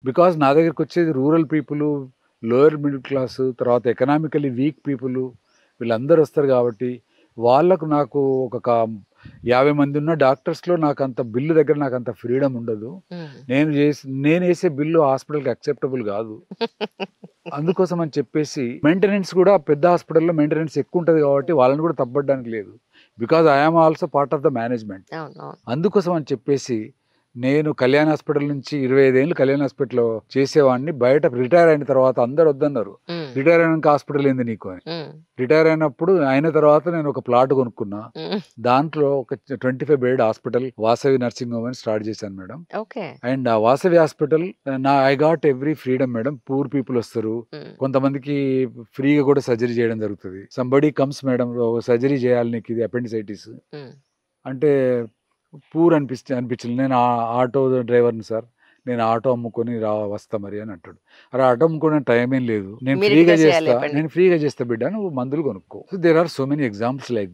Because నా దగ్గరకొచ్చేది rural పీపులు, lower middle class, తర్వాత economically week పీపులు వీళ్ళందరూ వస్తారు గాబట్టి, వాళ్ళకు నాకు ఒక 50 మందున్న డాక్టర్స్‌లో నాకంత బిల్లు దగ్గర నాకంత ఫ్రీడమ్ ఉండదు. హ్మ్. నేనేసే బిల్లు హాస్పిటల్‌కి యాక్సెప్టబుల్ గాదు. అందుకోసం అని చెప్పేసి మెయింటెనెన్స్ గూడా పెద్ద హాస్పిటల్‌లో మెయింటెనెన్స్ ఎక్కువుంటది గాబట్టి వాళ్ళని గూడా తప్పబడ్డానికి లేదు. Because I am also part of the management. అవును. అవును. అందుకోసం అని చెప్పేసి నేను కళ్యాణ్ హాస్పిటల్ నుంచి 25 ఏళ్ళు కళ్యాణ్ హాస్పిటల్‌లో చేసేవాడిని. బయట రిటైర్ అయిన తర్వాత అందరూ వద్దన్నారు. హ్మ్. రిటైర్ అయినాక హాస్పిటల్ ఏంది నీకు అని. హ్మ్. రిటైర్ అయిన తర్వాత నేను ఒక ప్లాట్ కొనుక్కున్నా. హ్మ్. దాంట్లో ఒక 25 bed hospital Vasavi nursing home అని స్టార్ట్ చేశాను మేడం. ఓకే. అండ్ ఆ Vasavi hospital I got every freedom madam. Poor people వస్తారు. హ్మ్. కొంతమందికి ఫ్రీగా కూడా సర్జరీ చేయడం జరుగుతది. సంబడీ కమ్స్ మేడం సర్జరీ చేయాలి నీకు ఇది అపెండిసైటిస్ హ్మ్. అంటే అనిపించింది. నేను ఆటో డ్రైవర్‌ని సార్. నేను ఆటో అమ్ముకొని వస్తా మరి అని అంటాడు. అరే! ఆటో అమ్ముకోవడానికి టైం ఏం లేదు. మీరే చేసేయాలి నేను ఫ్రీగా చేస్తా బిడ్డ నువ్వు మందులు కొనుక్కో. So there are so many examples like